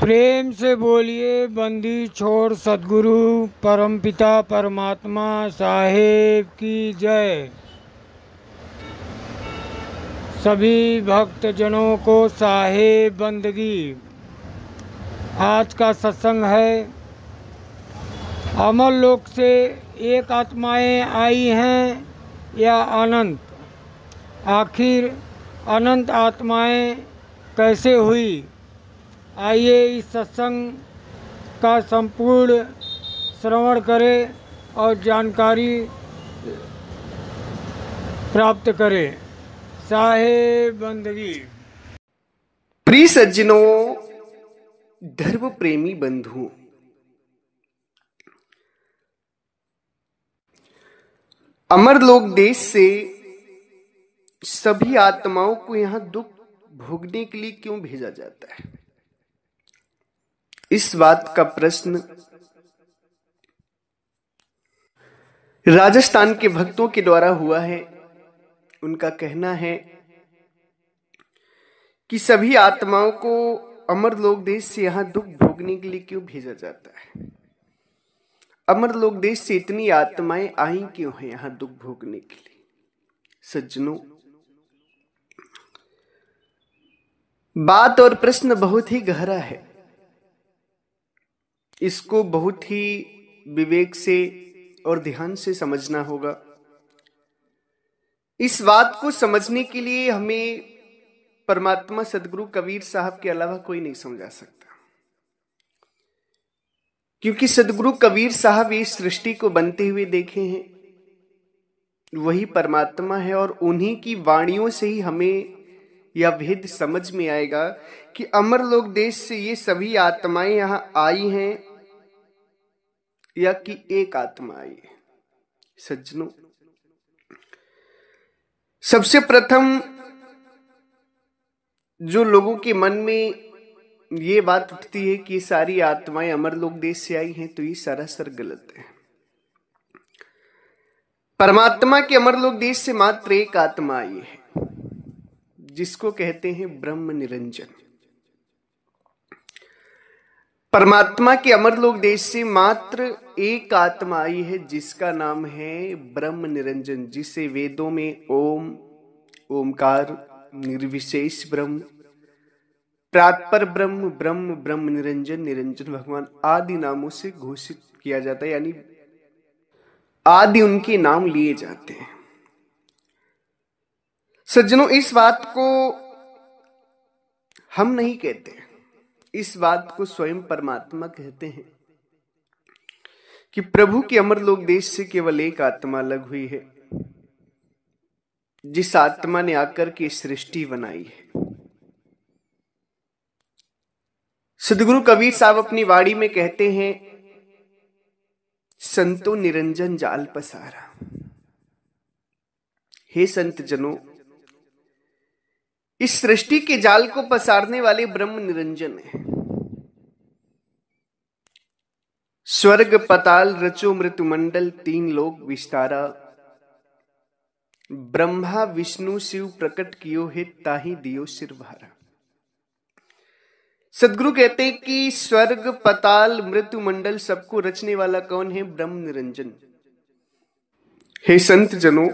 प्रेम से बोलिए बंदी छोड़ सद्गुरु परमपिता परमात्मा साहेब की जय। सभी भक्तजनों को साहेब बंदगी। आज का सत्संग है, अमर लोक से एक आत्माएं आई हैं या अनंत, आखिर अनंत आत्माएं कैसे हुई। आइए इस सत्संग का संपूर्ण श्रवण करें और जानकारी प्राप्त करें। साहेब बंदगी। प्रिय सज्जनों, धर्म प्रेमी बंधुओं, अमरलोक देश से सभी आत्माओं को यहां दुख भोगने के लिए क्यों भेजा जाता है, इस बात का प्रश्न राजस्थान के भक्तों के द्वारा हुआ है। उनका कहना है कि सभी आत्माओं को अमरलोक देश से यहां दुख भोगने के लिए क्यों भेजा जाता है। अमरलोक देश से इतनी आत्माएं आई क्यों हैं यहां दुख भोगने के लिए। सज्जनों, बात और प्रश्न बहुत ही गहरा है। इसको बहुत ही विवेक से और ध्यान से समझना होगा। इस बात को समझने के लिए हमें परमात्मा सदगुरु कबीर साहब के अलावा कोई नहीं समझा सकता, क्योंकि सदगुरु कबीर साहब इस सृष्टि को बनते हुए देखे हैं। वही परमात्मा है और उन्हीं की वाणियों से ही हमें यह भेद समझ में आएगा कि अमरलोक देश से ये सभी आत्माएं यहां आई हैं या कि एक आत्मा आई है। सज्जनों, सबसे प्रथम जो लोगों के मन में ये बात उठती है कि सारी आत्माएं अमरलोक देश से आई हैं, तो ये सरासर गलत है। परमात्मा के अमरलोक देश से मात्र एक आत्मा आई है, जिसको कहते हैं ब्रह्म निरंजन। परमात्मा के अमरलोक देश से मात्र एक आत्मा आई है, जिसका नाम है ब्रह्म निरंजन, जिसे वेदों में ओम, ओमकार, निर्विशेष ब्रह्म, प्रात्पर ब्रह्म, ब्रह्म, ब्रह्म निरंजन, निरंजन भगवान आदि नामों से घोषित किया जाता है, यानी आदि उनके नाम लिए जाते हैं। सज्जनों, इस बात को हम नहीं कहते, इस बात को स्वयं परमात्मा कहते हैं कि प्रभु के अमरलोक देश से केवल एक आत्मा अलग हुई है, जिस आत्मा ने आकर के सृष्टि बनाई है। सदगुरु कबीर साहब अपनी वाणी में कहते हैं, संतो निरंजन जाल पसारा। हे संत जनों, इस सृष्टि के जाल को पसारने वाले ब्रह्म निरंजन है। स्वर्ग पताल रचो मृत्यु मंडल, तीन लोक विस्तारा, ब्रह्मा विष्णु शिव प्रकट कियो है, ताही दियो सिर भारा। सदगुरु कहते हैं कि स्वर्ग पताल मृत्यु मंडल सबको रचने वाला कौन है? ब्रह्म निरंजन। हे संत जनों,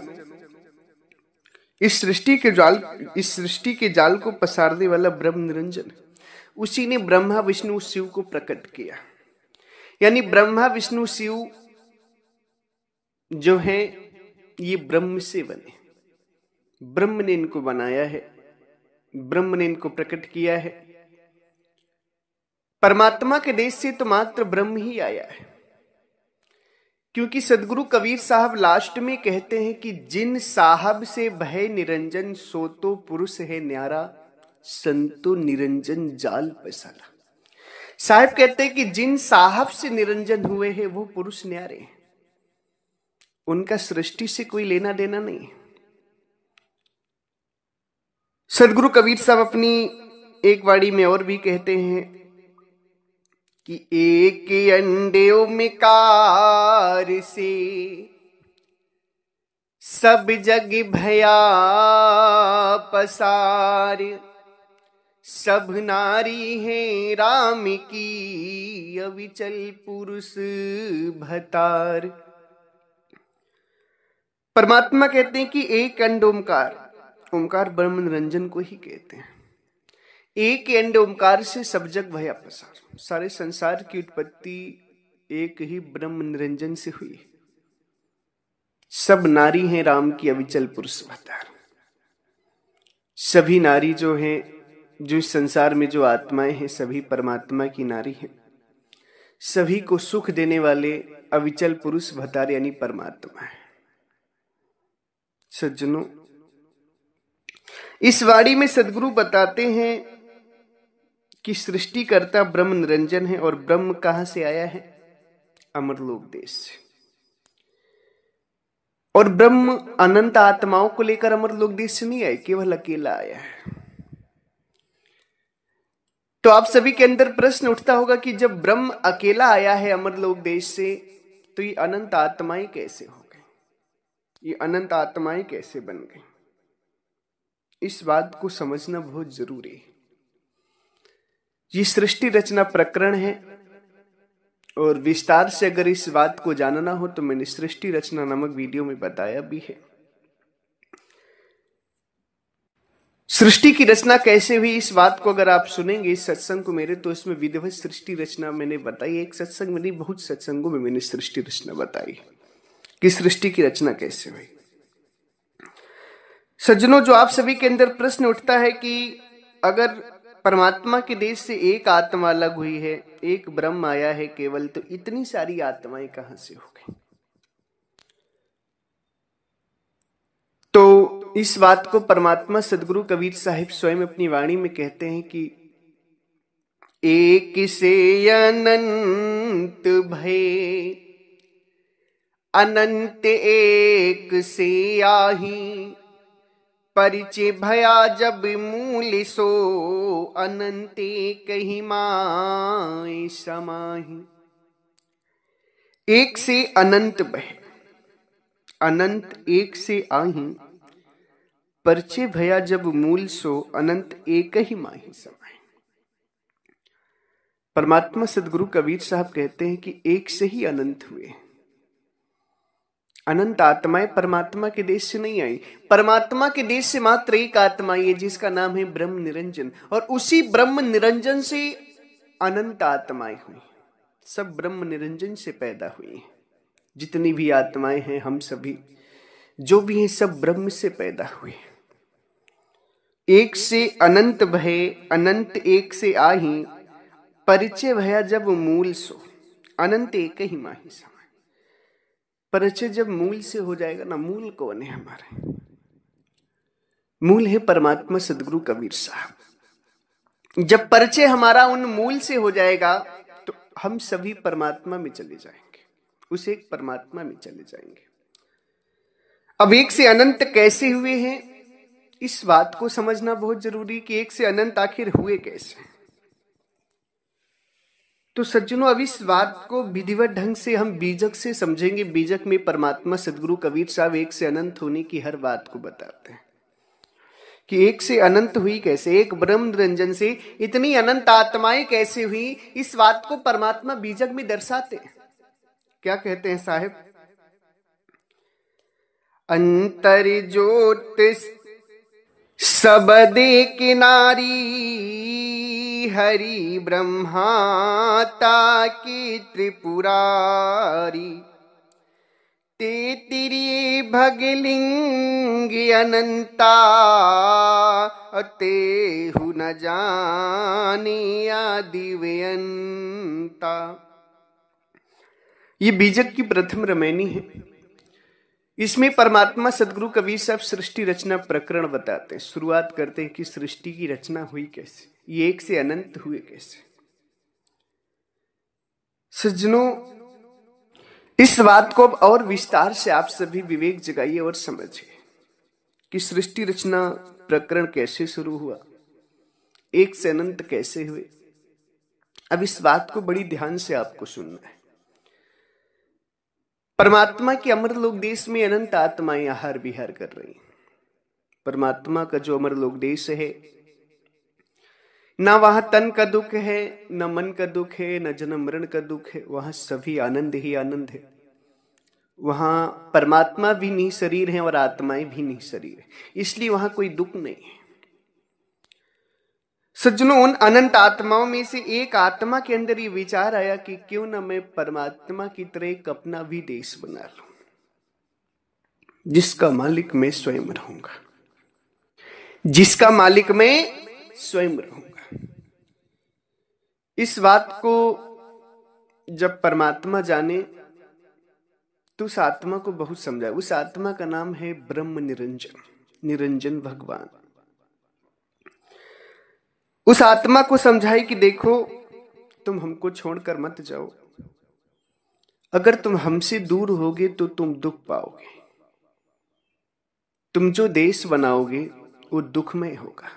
इस सृष्टि के जाल को पसारने वाला ब्रह्म निरंजन, उसी ने ब्रह्मा विष्णु शिव को प्रकट किया। यानी ब्रह्मा विष्णु शिव जो हैं ये ब्रह्म से बने, ब्रह्म ने इनको बनाया है, ब्रह्म ने इनको प्रकट किया है। परमात्मा के देश से तो मात्र ब्रह्म ही आया है, क्योंकि सदगुरु कबीर साहब लास्ट में कहते हैं कि जिन साहब से भय निरंजन, सो तो पुरुष है न्यारा, संतो निरंजन जाल पसारा। साहब कहते हैं कि जिन साहब से निरंजन हुए हैं वो पुरुष न्यारे हैं, उनका सृष्टि से कोई लेना देना नहीं। सदगुरु कबीर साहब अपनी एक वाणी में और भी कहते हैं कि एक अंडे में कार से सब जग भया पसार, सब नारी हैं राम की अविचल पुरुष भतार। परमात्मा कहते हैं कि एक अंड ओंकार, ओंकार ब्रह्म निरंजन को ही कहते हैं। एक अंड ओंकार से सब जग भया पसार। सारे संसार की उत्पत्ति एक ही ब्रह्म निरंजन से हुई। सब नारी हैं राम की अविचल पुरुष भतार। सभी नारी जो हैं, जो इस संसार में जो आत्माएं हैं, सभी परमात्मा की नारी हैं। सभी को सुख देने वाले अविचल पुरुष भतार यानी परमात्मा है। सज्जनों, इस वाणी में सदगुरु बताते हैं कि सृष्टिकर्ता ब्रह्म निरंजन है और ब्रह्म कहां से आया है? अमरलोक देश से। और ब्रह्म अनंत आत्माओं को लेकर अमरलोक देश से नहीं आए, केवल अकेला आया है। तो आप सभी के अंदर प्रश्न उठता होगा कि जब ब्रह्म अकेला आया है अमरलोक देश से, तो ये अनंत आत्माएं कैसे हो गई? ये अनंत आत्माएं कैसे बन गई? इस बात को समझना बहुत जरूरी है। ये सृष्टि रचना प्रकरण है और विस्तार से अगर इस बात को जानना हो तो मैंने सृष्टि रचना नामक वीडियो में बताया भी है। सृष्टि की रचना कैसे हुई, इस बात को अगर आप सुनेंगे इस सत्संग को मेरे, तो इसमें विधिवत सृष्टि रचना मैंने बताई। एक सत्संग में नहीं, बहुत सत्संगों में मैंने सृष्टि रचना बताई कि सृष्टि की रचना कैसे हुई। सज्जनों, जो आप सभी के अंदर प्रश्न उठता है कि अगर परमात्मा के देश से एक आत्मा अलग हुई है, एक ब्रह्म आया है केवल, तो इतनी सारी आत्माएं कहां से हो गई? तो इस बात को परमात्मा सदगुरु कबीर साहिब स्वयं अपनी वाणी में कहते हैं कि एक से अनंत भय, अनंत एक से आही, परिचय भया जब मूल सो, अनंत कहीं माय समाही। एक से अनंत भय, अनंत एक से आही, परिचय भया जब मूल सो, अनंत एक ही माही समाही। परमात्मा सदगुरु कबीर साहब कहते हैं कि एक से ही अनंत हुए। अनंत आत्माएं परमात्मा के देश से नहीं आई। परमात्मा के देश से मात्र एक आत्मा आई है जिसका नाम है ब्रह्म निरंजन, और उसी ब्रह्म निरंजन से अनंत आत्माएं हुई। सब ब्रह्म निरंजन से पैदा हुई हैं। जितनी भी आत्माएं हैं, हम सभी जो भी हैं, सब ब्रह्म से पैदा हुए। एक से अनंत भय, अनंत एक से आही, परिचय भया जब मूल सो, अनंत एक ही माही समाही। परिचय जब मूल से हो जाएगा ना, मूल कौन है हमारे? मूल है परमात्मा सदगुरु कबीर साहब। जब परिचय हमारा उन मूल से हो जाएगा तो हम सभी परमात्मा में चले जाएंगे, उस एक परमात्मा में चले जाएंगे। अब एक से अनंत कैसे हुए हैं, इस बात को समझना बहुत जरूरी कि एक से अनंत आखिर हुए कैसे। तो सज्जनों, अब इस बात को विधिवत ढंग से हम बीजक से समझेंगे। बीजक में परमात्मा सदगुरु कबीर साहब एक से अनंत होने की हर बात को बताते हैं कि एक से अनंत हुई कैसे, एक ब्रह्म निरंजन से इतनी अनंत आत्माएं कैसे हुई। इस बात को परमात्मा बीजक में दर्शाते हैं। क्या कहते हैं साहिब? अंतर ज्योत सबदे किनारी, हरि ब्रह्माता की त्रिपुरारी, तेतिरी भगलिंग अनंता, तेहु न जाने आदिव्यंता। ये बीजक की प्रथम रमैनी है। इसमें परमात्मा सदगुरु कबीर साहब सृष्टि रचना प्रकरण बताते हैं। शुरुआत करते हैं कि सृष्टि की रचना हुई कैसे, ये एक से अनंत हुए कैसे। सज्जनों, इस बात को अब और विस्तार से आप सभी विवेक जगाइए और समझिए कि सृष्टि रचना प्रकरण कैसे शुरू हुआ, एक से अनंत कैसे हुए। अब इस बात को बड़ी ध्यान से आपको सुनना है। परमात्मा के अमरलोक देश में अनंत आत्माएं आहार विहार कर रही हैं। परमात्मा का जो अमरलोक देश है, ना वहां तन का दुख है, न मन का दुख है, न जन्म मरण का दुख है। वहां सभी आनंद ही आनंद है। वहां परमात्मा भी निशरीर है और आत्माएं भी निशरीर है, इसलिए वहां कोई दुख नहीं है। सज्जनों, उन अनंत आत्माओं में से एक आत्मा के अंदर ये विचार आया कि क्यों ना मैं परमात्मा की तरह एक अपना भी देश बना लूं, जिसका मालिक मैं स्वयं रहूंगा, जिसका मालिक मैं स्वयं रहूंगा। इस बात को जब परमात्मा जाने तो उस आत्मा को बहुत समझा। उस आत्मा का नाम है ब्रह्म निरंजन, निरंजन भगवान। उस आत्मा को समझाई कि देखो, तुम हमको छोड़कर मत जाओ। अगर तुम हमसे दूर होगे तो तुम दुख पाओगे। तुम जो देश बनाओगे वो दुखमय होगा।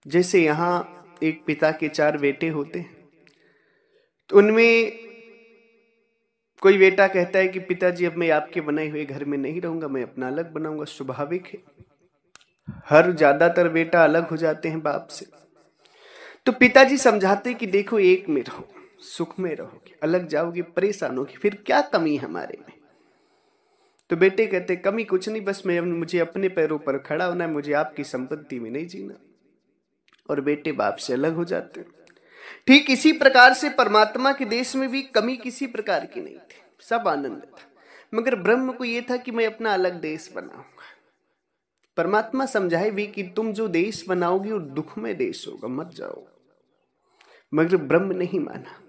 जैसे यहां एक पिता के 4 बेटे होते हैं, तो उनमें कोई बेटा कहता है कि पिताजी अब मैं आपके बनाए हुए घर में नहीं रहूंगा, मैं अपना अलग बनाऊंगा। स्वाभाविक है, हर ज्यादातर बेटा अलग हो जाते हैं बाप से। तो पिताजी समझाते कि देखो, एक में रहो, सुख में रहोगे, अलग जाओगे परेशान होगे, फिर क्या कमी हमारे में। तो बेटे कहते कमी कुछ नहीं, बस मुझे अपने पैरों पर खड़ा होना है, मुझे आपकी संपत्ति में नहीं जीना। और बेटे बाप से अलग हो जाते हैं। ठीक इसी प्रकार से परमात्मा के देश में भी कमी किसी प्रकार की नहीं थी, सब आनंद था। मगर ब्रह्म को यह था कि मैं अपना अलग देश बनाऊंगा। परमात्मा समझाए भी कि तुम जो देश बनाओगे वो दुखमय देश होगा, मत जाओ। मगर ब्रह्म नहीं माना।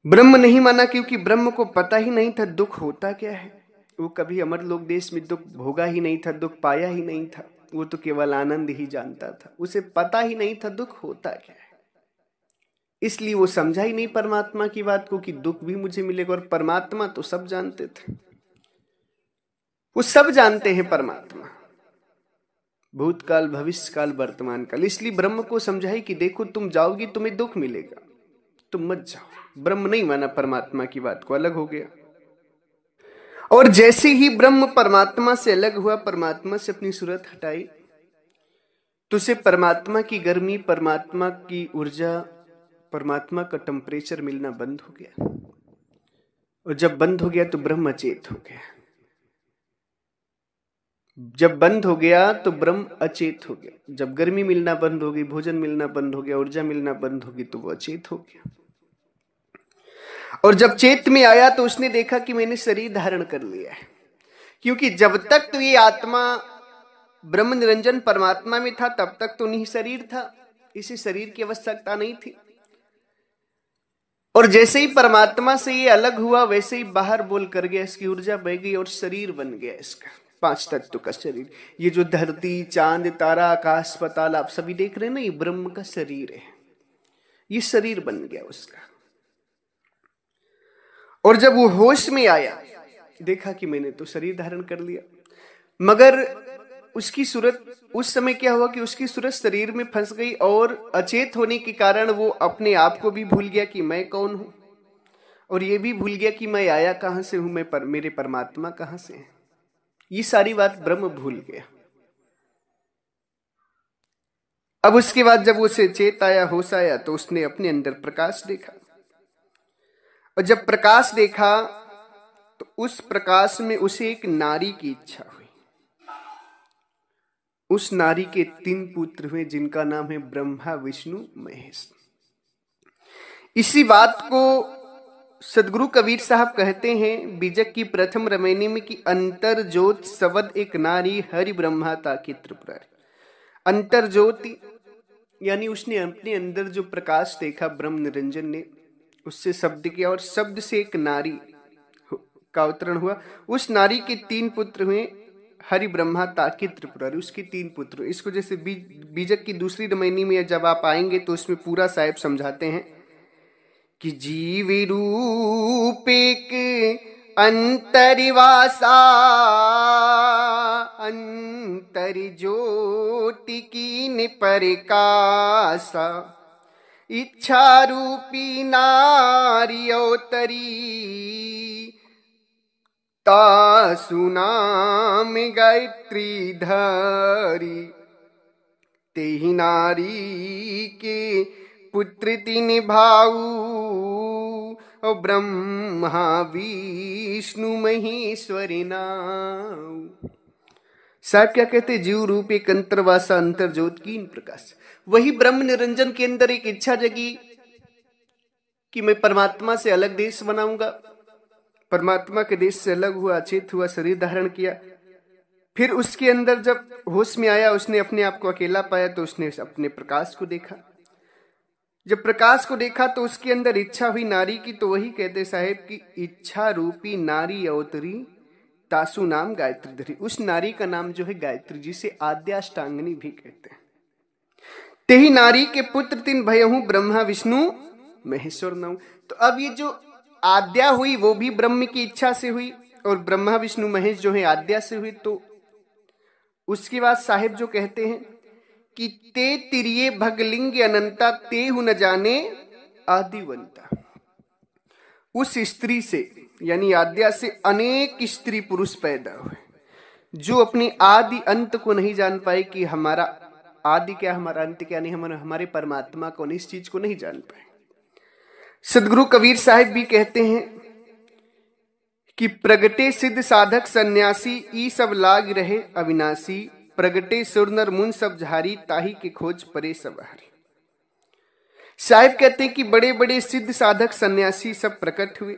ब्रह्म नहीं माना क्योंकि ब्रह्म को पता ही नहीं था दुख होता क्या है। वो कभी अमर लोक देश में दुख भोगा ही नहीं था, दुख पाया ही नहीं था। वो तो केवल आनंद ही जानता था, उसे पता ही नहीं था दुख होता क्या है। इसलिए वो समझा ही नहीं परमात्मा की बात को कि दुख भी मुझे मिलेगा। और परमात्मा तो सब जानते थे, वो सब जानते हैं परमात्मा, भूतकाल भविष्य काल वर्तमान काल। इसलिए ब्रह्म को समझाई कि देखो, तुम जाओगी तुम्हें दुख मिलेगा, तुम मत जाओ। ब्रह्म नहीं माना परमात्मा की बात को, अलग हो गया। और जैसे ही ब्रह्म परमात्मा से अलग हुआ, परमात्मा से अपनी सूरत हटाई, तो उसे परमात्मा की गर्मी, परमात्मा की ऊर्जा, परमात्मा का टेम्परेचर मिलना बंद हो गया। और जब बंद हो गया तो ब्रह्म अचेत हो गया। जब बंद हो गया तो ब्रह्म अचेत हो गया। जब गर्मी मिलना बंद हो गई, भोजन मिलना बंद हो गया, ऊर्जा मिलना बंद होगी, तो वो अचेत हो गया। और जब चेत में आया तो उसने देखा कि मैंने शरीर धारण कर लिया है। क्योंकि जब तक तो ये आत्मा ब्रह्म निरंजन परमात्मा में था, तब तक तो नहीं शरीर था, इसे शरीर की आवश्यकता नहीं थी। और जैसे ही परमात्मा से ये अलग हुआ, वैसे ही बाहर बोल कर गया, इसकी ऊर्जा बह गई और शरीर बन गया इसका, 5 तत्व का शरीर। ये जो धरती, चांद, तारा, आकाश, पाताल आप सभी देख रहे हैं ना, ये ब्रह्म का शरीर है। ये शरीर बन गया उसका। और जब वो होश में आया, देखा कि मैंने तो शरीर धारण कर लिया। मगर उसकी सूरत, उस समय क्या हुआ कि उसकी सूरत शरीर में फंस गई। और अचेत होने के कारण वो अपने आप को भी भूल गया कि मैं कौन हूं, और ये भी भूल गया कि मैं आया कहां से हूं, मेरे परमात्मा कहां से है। ये सारी बात ब्रह्म भूल गया। अब उसके बाद जब उसे चेत आया, होश आया, तो उसने अपने अंदर प्रकाश देखा। और जब प्रकाश देखा तो उस प्रकाश में उसे एक नारी की इच्छा हुई। उस नारी के 3 पुत्र हुए, जिनका नाम है ब्रह्मा, विष्णु, महेश। इसी बात को सदगुरु कबीर साहब कहते हैं बीजक की प्रथम रमैनी में कि अंतर ज्योत सबद एक नारी, हरि ब्रह्मा ताकि त्रिपुरारी। अंतर ज्योति यानी उसने अपने अंदर जो प्रकाश देखा, ब्रह्म निरंजन ने, उससे शब्द किया और शब्द से एक नारी का अवतरण हुआ। उस नारी के 3 पुत्र हुए, हरि ब्रह्मा ताकि त्रिपुरारी, उसके 3 पुत्र। इसको जैसे बीजक की दूसरी रमैनी में जब आप आएंगे तो उसमें पूरा साहेब समझाते हैं कि जीव रूप एक अंतरिवासा, अंतर ज्योति कीन प्रकाशा, इच्छा रूपी नारी अवतरी, तासु नाम गायत्री धारी। तेहि नारी के पुत्र तीन भाऊ, और ब्रह्मा विष्णु महेश्वरी नाऊ। साहब क्या कहते, जीव रूप एक अंतर्वासा अंतर ज्योत कीन प्रकाश। वही ब्रह्म निरंजन के अंदर एक इच्छा जगी कि मैं परमात्मा से अलग देश बनाऊंगा। परमात्मा के देश से अलग हुआ, अचेत हुआ, शरीर धारण किया। फिर उसके अंदर जब होश में आया, उसने अपने आप को अकेला पाया, तो उसने अपने प्रकाश को देखा। जब प्रकाश को देखा तो उसके अंदर इच्छा हुई नारी की। तो वही कहते साहेब की इच्छा रूपी नारी अवतरी, तासु नाम गायत्री धरी। उस नारी का नाम जो है गायत्री, जिसे आद्याष्टांगिनी भी कहते हैं। तेही नारी के पुत्र तीन भयहु, ब्रह्मा विष्णु महेश्वर नाऊ। तो अब ये जो आद्या हुई वो भी ब्रह्म की इच्छा से हुई, और ब्रह्मा विष्णु महेश जो है आद्या से हुई। तो उसके बाद साहिब जो कहते हैं कि ते तिरिये भगलिंग अनंता, ते हु न जाने आदिवंता। उस स्त्री से यानी आद्या से अनेक स्त्री पुरुष पैदा हुए, जो अपनी आदि अंत को नहीं जान पाए कि हमारा आदि क्या, हमारा अंत क्या, नहीं हमारे परमात्मा को, इस चीज को नहीं जान पाए। सदगुरु कबीर साहिब भी कहते हैं कि प्रगटे सिद्ध साधक सन्यासी, ई सब लाग रहे अविनाशी। प्रगटे सुर नर मुन सब झारी, ताही के खोज परे सब हरी। साहिब कहते हैं कि बड़े बड़े सिद्ध साधक सन्यासी सब प्रकट हुए,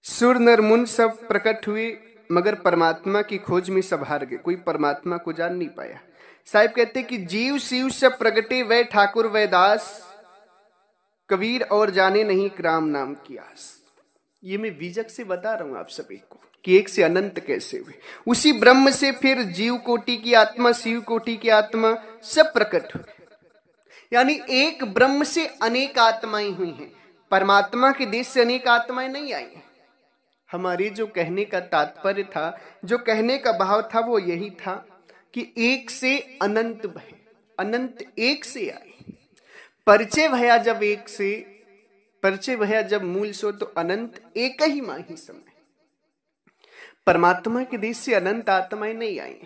सुर नर मुन सब प्रकट हुए, मगर परमात्मा की खोज में सब हार गए। कोई परमात्मा को जान नहीं पाया। साहिब कहते हैं कि जीव शिव सब प्रगटे, वह ठाकुर वह दास, कबीर और जाने नहीं राम नाम की आस। ये मैं विजक से बता रहा हूं आप सभी को कि एक से अनंत कैसे हुए। उसी ब्रह्म से फिर जीव कोटि की आत्मा, शिव कोटि की आत्मा सब प्रकट हुए। यानी एक ब्रह्म से अनेक आत्माएं हुई हैं। परमात्मा के देश से अनेक आत्माएं नहीं आई हैं। हमारे जो कहने का तात्पर्य था, जो कहने का भाव था, वो यही था कि एक से अनंत भय, अनंत एक से आए। परिचय भया जब एक से, परिचय भया जब मूल सो, तो अनंत एक ही माही समय। परमात्मा के देश से अनंत आत्माएं नहीं आई,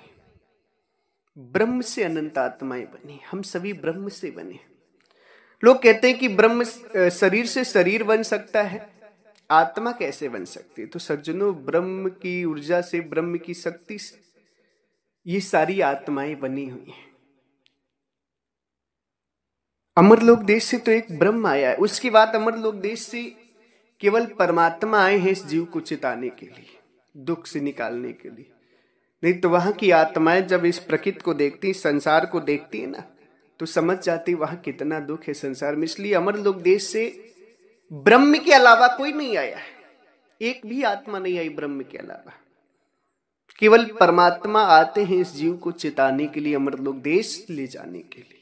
ब्रह्म से अनंत आत्माएं बनी। हम सभी ब्रह्म से बने। लोग कहते हैं कि ब्रह्म शरीर से शरीर बन सकता है, आत्मा कैसे बन सकती है? तो सज्जनों, ब्रह्म की ऊर्जा से, ब्रह्म की शक्ति से ये सारी आत्माएं बनी हुई हैं। अमरलोक देश से तो एक ब्रह्म आया है, उसके बाद अमरलोक देश से केवल परमात्मा आए हैं इस जीव को चिताने के लिए, दुख से निकालने के लिए। नहीं तो वहां की आत्माएं जब इस प्रकृति को देखती, संसार को देखती है ना, तो समझ जाती वहां कितना दुख है संसार में। इसलिए अमरलोक देश से ब्रह्म के अलावा कोई नहीं आया है, एक भी आत्मा नहीं आई ब्रह्म के अलावा। केवल परमात्मा आते हैं इस जीव को चिताने के लिए, अमरलोक देश ले जाने के लिए।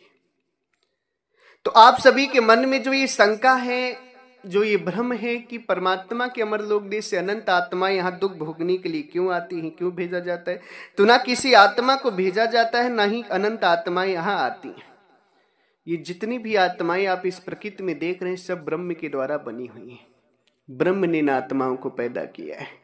तो आप सभी के मन में जो ये शंका है, जो ये भ्रम है कि परमात्मा के अमरलोक देश से अनंत आत्माएं यहाँ दुख भोगने के लिए क्यों आती हैं, क्यों भेजा जाता है, तो ना किसी आत्मा को भेजा जाता है, ना ही अनंत आत्माएं यहाँ आती हैं। ये जितनी भी आत्माएं आप इस प्रकृति में देख रहे हैं, सब ब्रह्म के द्वारा बनी हुई हैं। ब्रह्म ने इन आत्माओं को पैदा किया है।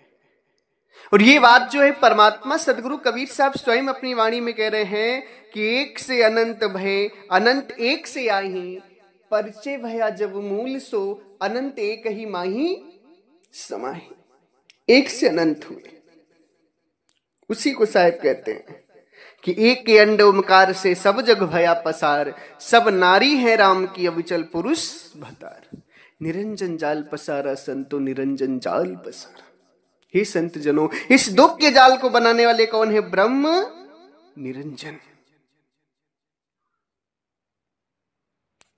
और ये बात जो है परमात्मा सदगुरु कबीर साहब स्वयं अपनी वाणी में कह रहे हैं कि एक से अनंत भय, अनंत एक से आही, परिचय भया जब मूल सो, अनंत एक ही माही समाही। एक से अनंत हुए, उसी को साहिब कहते हैं कि एक के अंड ओमकार से सब जग भया पसार, सब नारी है राम की अविचल पुरुष भतार। निरंजन जाल पसारा संतो निरंजन जाल पसारा। हे संत जनों, इस दुख के जाल को बनाने वाले कौन है? ब्रह्म निरंजन।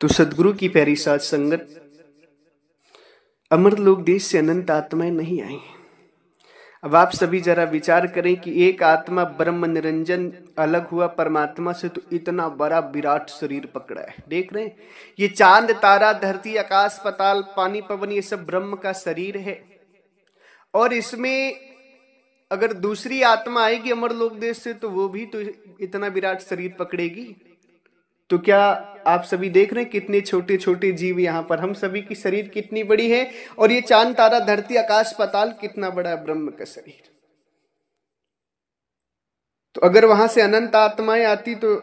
तो सदगुरु की प्यारी साथ संगत, अमरलोक देश से अनंत आत्माएं नहीं आई। अब आप सभी जरा विचार करें कि एक आत्मा ब्रह्म निरंजन अलग हुआ परमात्मा से, तो इतना बड़ा विराट शरीर पकड़ा है। देख रहे हैं, ये चांद तारा धरती आकाश पाताल पानी पवन, ये सब ब्रह्म का शरीर है। और इसमें अगर दूसरी आत्मा आएगी अमरलोक देश से, तो वो भी तो इतना विराट शरीर पकड़ेगी। तो क्या आप सभी देख रहे हैं कितने छोटे छोटे जीव यहाँ पर, हम सभी की शरीर कितनी बड़ी है, और ये चांद तारा धरती आकाश पाताल कितना बड़ा है ब्रह्म का शरीर। तो अगर वहां से अनंत आत्माएं आती तो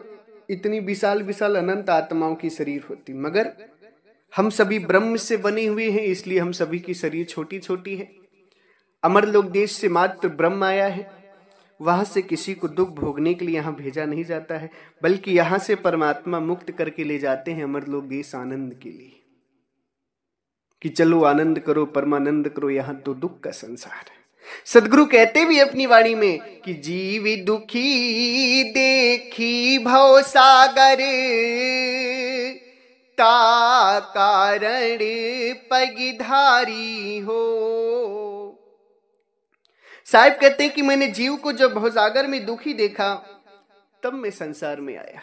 इतनी विशाल विशाल अनंत आत्माओं की शरीर होती, मगर हम सभी ब्रह्म से बने हुए हैं, इसलिए हम सभी की शरीर छोटी छोटी है। अमरलोक देश से मात्र ब्रह्म आया है, वहां से किसी को दुख भोगने के लिए यहाँ भेजा नहीं जाता है, बल्कि यहाँ से परमात्मा मुक्त करके ले जाते हैं अमरलोक देश आनंद के लिए, कि चलो आनंद करो, परमानंद करो, यहाँ तो दुख का संसार है। सदगुरु कहते भी अपनी वाणी में कि जीव दुखी देखी भव सागर, ता कारण पगधारी हो। साहिब कहते हैं कि मैंने जीव को जब भवसागर में दुखी देखा, तब मैं संसार में आया।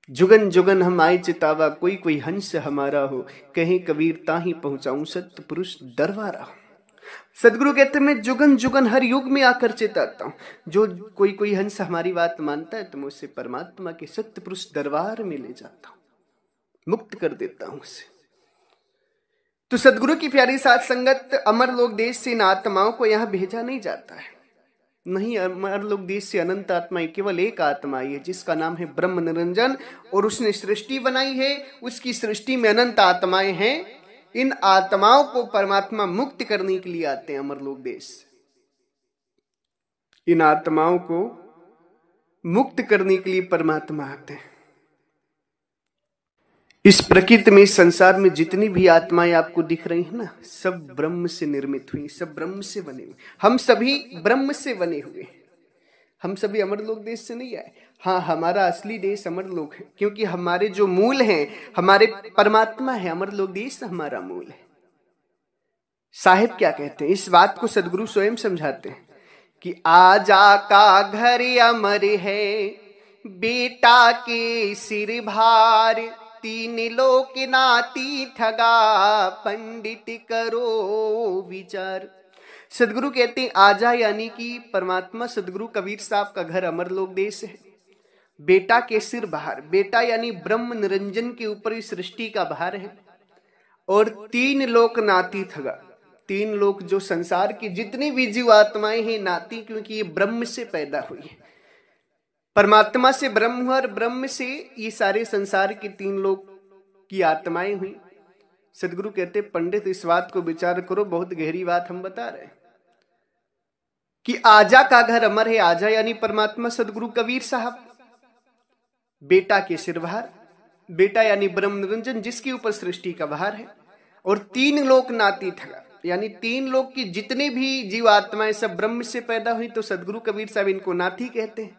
जुगन जुगन हम आए चितावा, कोई कोई हंस हमारा हो, कहीं कबीर ताही पहुंचाऊं सत्य पुरुष दरबारा। सदगुरु कहते मैं जुगन जुगन हर युग में आकर चिताता हूं, जो कोई कोई हंस हमारी बात मानता है तो मैं उसे परमात्मा के सत्य पुरुष दरबार में ले जाता हूं, मुक्त कर देता हूं उसे। तो सदगुरु की प्यारी साथ संगत, अमरलोक देश से इन आत्माओं को यहां भेजा नहीं जाता है। नहीं, अमरलोक देश से अनंत आत्माएं, केवल एक आत्मा आई है जिसका नाम है ब्रह्म निरंजन, और उसने सृष्टि बनाई है। उसकी सृष्टि में अनंत आत्माएं हैं। इन आत्माओं को परमात्मा मुक्त करने के लिए आते हैं अमरलोक देश। इन आत्माओं को मुक्त करने के लिए परमात्मा आते हैं। इस प्रकृति में, संसार में जितनी भी आत्माएं आपको दिख रही हैं ना, सब ब्रह्म से निर्मित हुई, सब ब्रह्म से बने हुए। हम सभी ब्रह्म से बने हुए, हम सभी अमरलोक देश से नहीं आए। हाँ, हमारा असली देश अमरलोक है, क्योंकि हमारे जो मूल हैं, हमारे परमात्मा है। अमरलोक देश हमारा मूल है। साहिब क्या कहते हैं, इस बात को सदगुरु स्वयं समझाते हैं कि आजा का घर अमर है, बेटा के सिर भार, तीन लोक नाती ठगा, पंडित करो विचार। सदगुरु कहते हैं आजा, यानी कि परमात्मा सदगुरु कबीर साहब का घर अमरलोक देश है। बेटा के सिर भार, बेटा यानी ब्रह्म निरंजन के ऊपर इस सृष्टि का भार है। और तीन लोक नाती ठगा, तीन लोक जो संसार की जितनी भी जीव आत्माएं हैं नाती, क्योंकि ये ब्रह्म से पैदा हुई है। परमात्मा से ब्रह्म हुआ और ब्रह्म से ये सारे संसार की तीन लोक की आत्माएं हुई। सदगुरु कहते पंडित इस बात को विचार करो, बहुत गहरी बात हम बता रहे हैं कि आजा का घर अमर है। आजा यानी परमात्मा सदगुरु कबीर साहब, बेटा के सिरभार, बेटा यानी ब्रह्म निरंजन जिसके ऊपर सृष्टि का भार है। और तीन लोक नाती ठगा, यानी तीन लोक की जितने भी जीव आत्माएं सब ब्रह्म से पैदा हुई, तो सदगुरु कबीर साहब इनको नाती कहते हैं।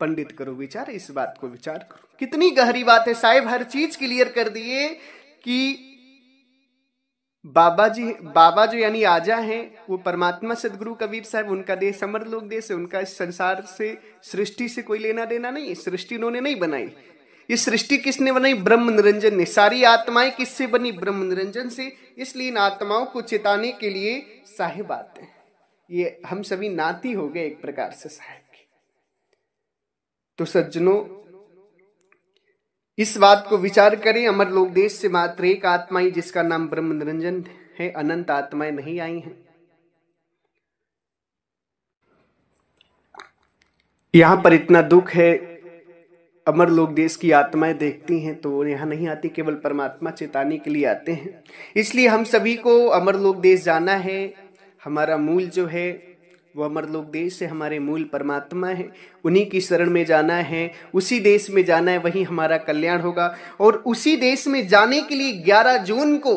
पंडित करो विचार, इस बात को विचार करो, कितनी गहरी बात है। साहिब हर चीज क्लियर कर दिए कि बाबा जो यानी आजा हैं, वो परमात्मा सदगुरु कबीर साहब, उनका देश अमरलोक देश है। उनका इस संसार से, सृष्टि से कोई लेना देना नहीं है। सृष्टि उन्होंने नहीं बनाई। ये सृष्टि किसने बनाई? ब्रह्म निरंजन ने। सारी आत्माएं किससे बनी? ब्रह्म निरंजन से। इसलिए इन आत्माओं को चेताने के लिए साहिब आते हैं। ये हम सभी नाती हो गए एक प्रकार से साहिब की। तो सज्जनों, इस बात को विचार करें, अमरलोक देश से मात्र एक आत्मा ही जिसका नाम ब्रह्म निरंजन है, अनंत आत्माएं नहीं आई हैं। यहां पर इतना दुख है, अमरलोक देश की आत्माएं देखती हैं तो यहां नहीं आती, केवल परमात्मा चेताने के लिए आते हैं। इसलिए हम सभी को अमरलोक देश जाना है। हमारा मूल जो है वो अमरलोक देश से, हमारे मूल परमात्मा है, उन्हीं की शरण में जाना है, उसी देश में जाना है, वहीं हमारा कल्याण होगा। और उसी देश में जाने के लिए 11 जून को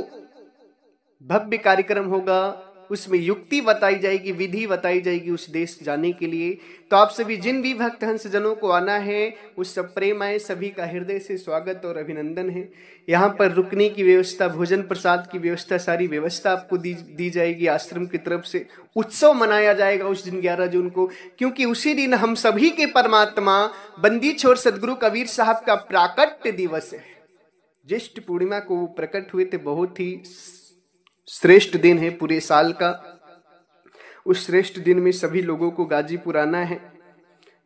भव्य कार्यक्रम होगा। उसमें युक्ति बताई जाएगी, विधि बताई जाएगी उस देश जाने के लिए। तो आप सभी जिन भी भक्त हंस जनों को आना है, उस सब प्रेम आए, सभी का हृदय से स्वागत और अभिनंदन है। यहाँ पर रुकने की व्यवस्था, भोजन प्रसाद की व्यवस्था, सारी व्यवस्था आपको दी जाएगी आश्रम की तरफ से। उत्सव मनाया जाएगा उस दिन 11 जून को, क्योंकि उसी दिन हम सभी के परमात्मा बंदी छोर सदगुरु कबीर साहब का प्राकट्य दिवस है। ज्येष्ठ पूर्णिमा को वो प्रकट हुए थे। बहुत ही श्रेष्ठ दिन है पूरे साल का। उस श्रेष्ठ दिन में सभी लोगों को गाजीपुर आना है,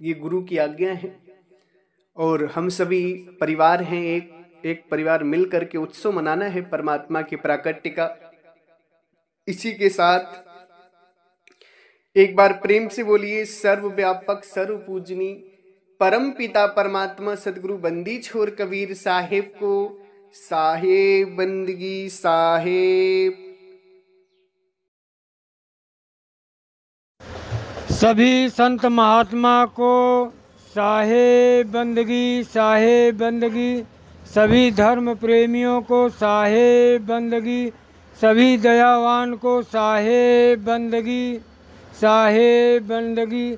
ये गुरु की आज्ञा है। और हम सभी परिवार हैं, एक परिवार मिल करके उत्सव मनाना है परमात्मा के प्राकट्य का। इसी के साथ एक बार प्रेम से बोलिए, सर्वव्यापक सर्वपूजनी परम पिता परमात्मा सदगुरु बंदी छोर कबीर साहेब को साहेब बंदगी साहेब। सभी संत महात्मा को साहेब बंदगी साहेब बंदगी। सभी धर्म प्रेमियों को साहेब बंदगी। सभी दयावान को साहेब बंदगी साहेब बंदगी।